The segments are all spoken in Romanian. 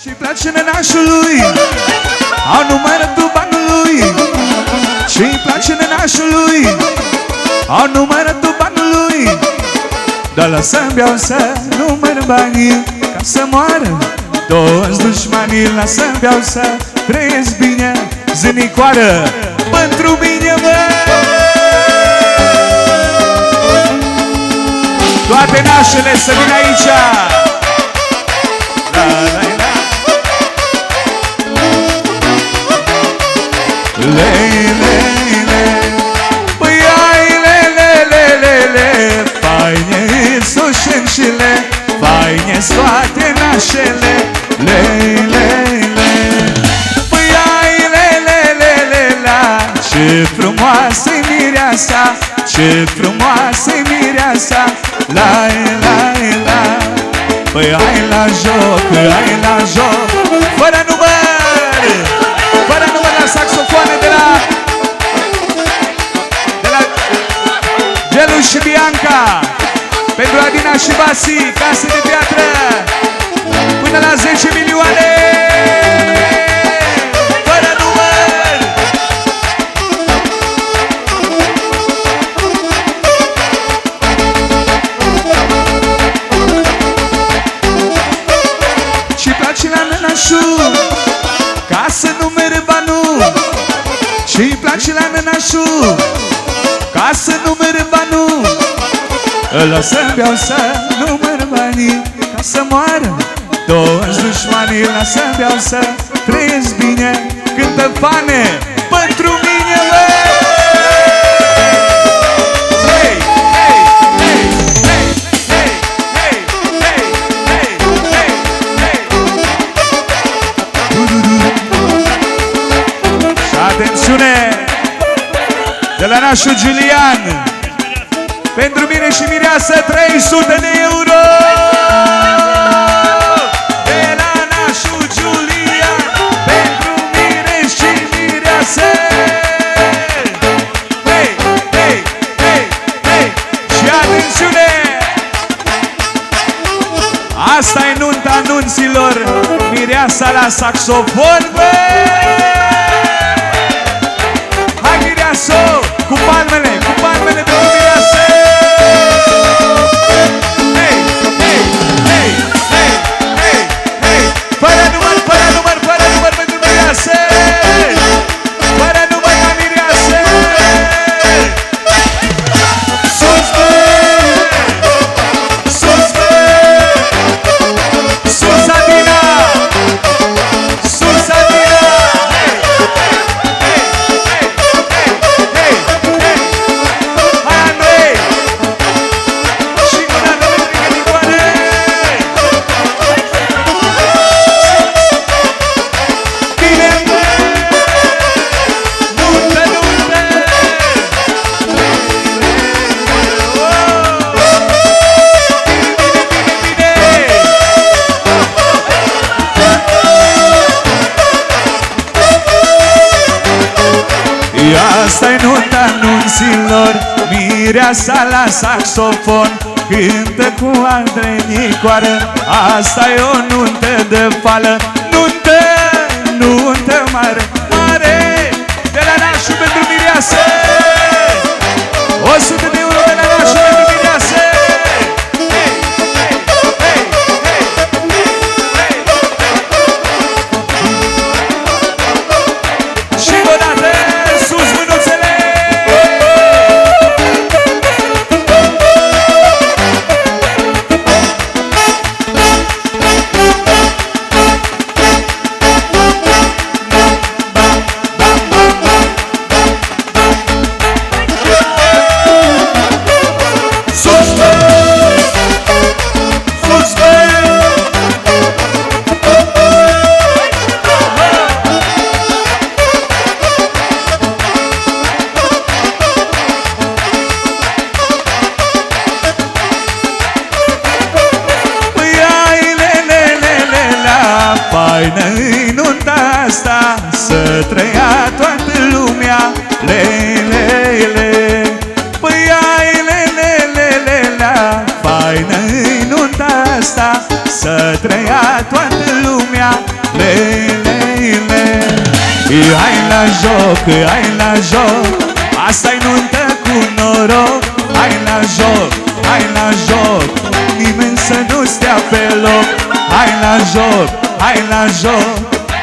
Și-i place nenașului, au numărătul banului. Și-i place nenașului, au numărătul banului. Dar lasă-mi beau să număr banii, ca să moară toți dușmanii. Lasă-mi beau să trăiesc bine, zânicoară, pentru mine, mă. Toate nașele să vină aici. La, la, la. Lei, lei, lei. Păi ai, le, le, le, le, le. Faine-s soșenșile, faine-s toate nașele. Lei, lei, lei. Păi ai, le, le, le, le, la. Ce frumoasă-i mireasa, ce frumoasă-i mireasa. La, la, la. Păi hai la joc, hai la joc. Fără număr, fără număr la saxofoane de la Gelu și Bianca, pentru Adina și Basi, casă de piatră, până la 10 milioane. Fără număr. Și-i place la nănașul, ca să numere banul. Și-i place la nănașul, ca să numere banul. Lasă-mi beau să număr banii, ca să moară toți dușmanii. Lasă-mi beau să trăiesc bine, cântă fane pentru mine, bă! Hey, hey, hey, hey, hey, hey, hey, hey, hey, hey. Și atențiune! De la nașul Julian, pentru mine și mireasă, 300 de euro! De la nașul Julian, pentru mine și mireasă! Hei, hei, hei, hei! Și atențiune! Asta-i nunta anunților, mireasa la saxofon, băi! Hai mireasă, cu palmele pentru mireasă! Hei, hei, hei, hei, hei, hei! Fără număr, fără număr, fără număr pentru mireasă! Fără număr la mireasă! Sus, bă! Sus, bă! Sus, Adina! Sus, Adina! Asta-i nunta anunților, mireasa la saxofon, cântă cu Andrei Nicoară. Asta-i o nuntă de fală, nuntă, nuntă mare, mare. De la nașul pentru mireasă, 100 de euro de la nașul pentru mireasă. Faină-i nunta asta, să trăia toată lumea. Le, le, le. Păi ai, le, le, le, le, la. Faină-i nunta asta, să trăia toată lumea. hai la joc, hai la joc, asta-i nuntă cu noroc. Hai la joc, hai la joc, nimeni să nu stea pe loc. Hai la joc, hai la joc,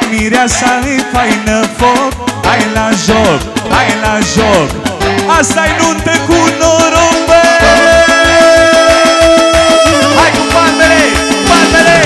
mireasa-i faină foc. Hai la joc, hai la joc, asta-i nuntă cu noroc, bă! Hai cu bandele, bandele!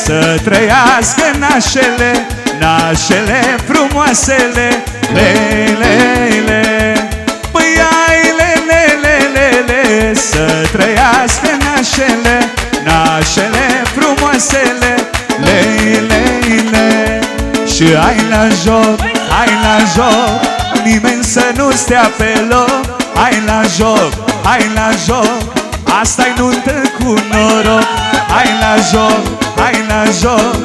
Să trăiască nașele, nașele frumoasele, le. Păi ai le. Să trăiască nașele, nașele frumoasele, le. Și hai la joc, hai la joc, nimeni să nu stea pe loc. Hai la joc, hai la joc, asta-i nuntă cu noroc. Hai la joc, hai la joc,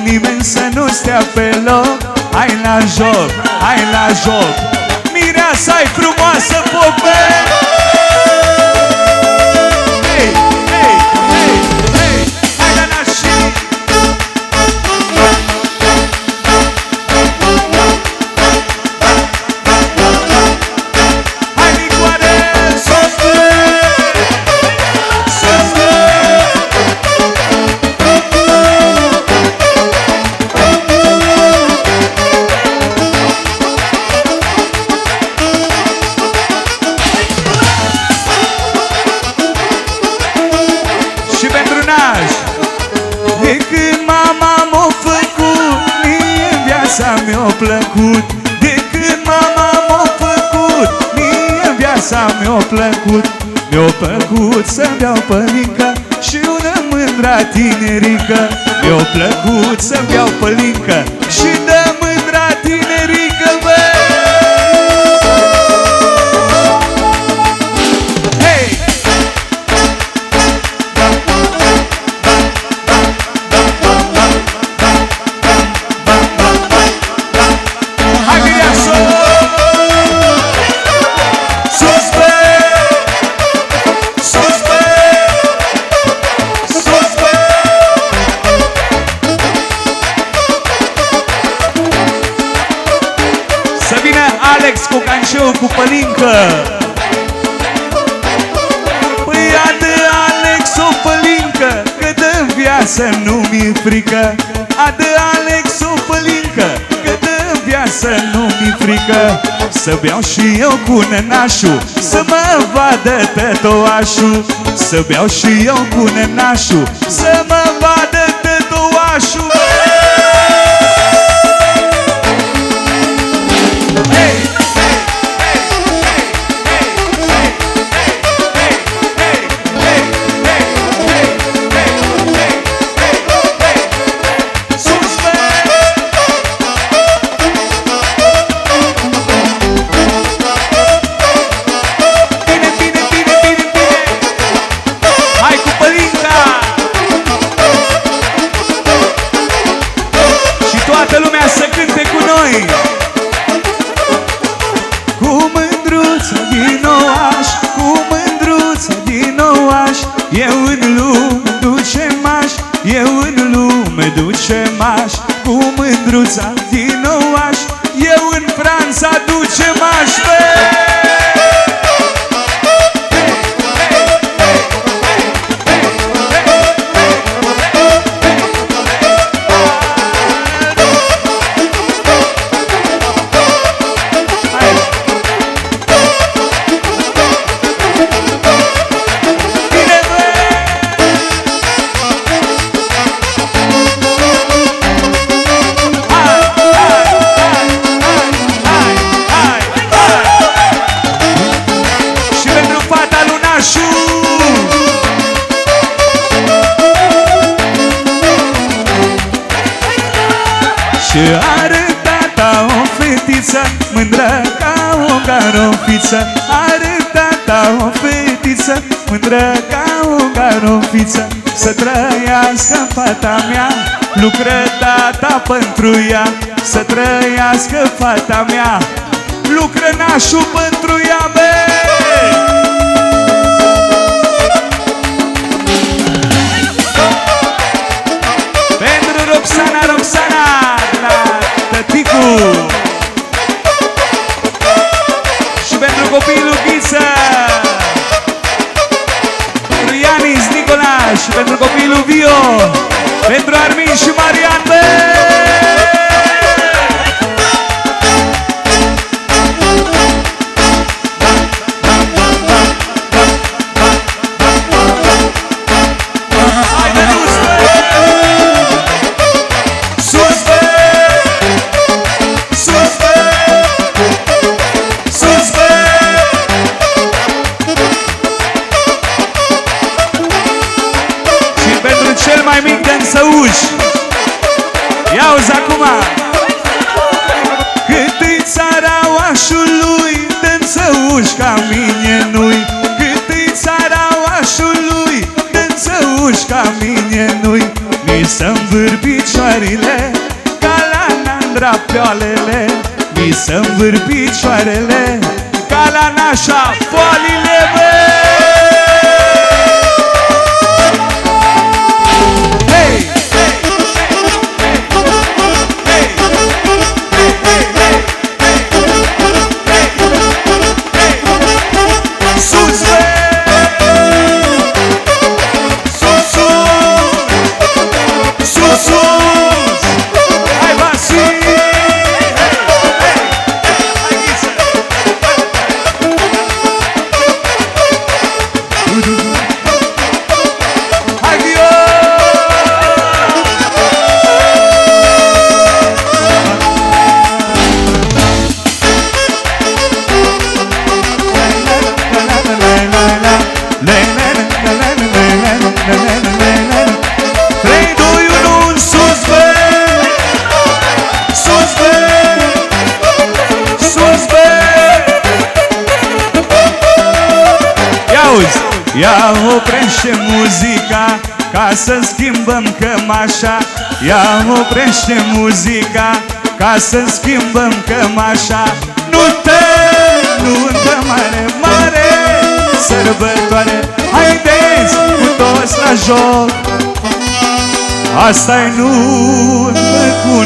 nimeni să nu stea pe loc. Hai la joc, hai la joc, mireasa-i frumoasă, pope! Hei, hei, hei, hei, hai la nașii! Hai, Nicoare, sus, de când mama m-a făcut, mie viața mi-a plăcut. De când mama m-a făcut, mie viața mi-a plăcut. Mi-a plăcut să beau pălincă și una mândra tinerică. Mi-a plăcut să beau pălincă și de mândra tinerică, bă! Alex cu canșeu, cu pălincă. Păi adă Alex o pălincă, că de viață nu mi-e frică. Adă Alex o pălincă, că de viață nu mi-e frică. Să beau și eu cu nănașul, să mă vadă tătoașul. Să beau și eu cu nănașul, să mă vadă tătoașul. Toată lumea să cânte cu noi. Cu mândruță din Oaș, cu mândruță din Oaș, eu în lume duce maș, eu în lume duce maș. Cu mândruța din Oaș, eu în Franța duce maș, bă! Și are tata o fetiță mândră ca o garofiță. Are tata o fetiță mândră ca o garofiță. Să trăiască fata mea, lucră tata pentru ea. Să trăiască fata mea, lucră nașul pentru ea, bă! Pentru Roxana, Roxana, la tăticu. Și pentru copiii lui Ghiță, pentru Ianis, Nicola. Și pentru copiii lui Vio, pentru Armin și Marian, bă! Ia-uzi acum! Cât-i țara oașului, dă-n-ți-uși ca mine nu-i. Cât-i țara oașului, dă-n-ți-uși ca mine nu-i. Mi să-nvâr picioarele ca la Nandra Pioalele. Mi să-nvâr picioarele ca la nașa Poalile, bă! Ia oprește muzica ca să schimbăm cămașa. Ia oprește muzica ca să schimbăm cămașa. Nuntă mare, mare sărbătoare. Haideți cu toți la joc. Asta-i nuntă cu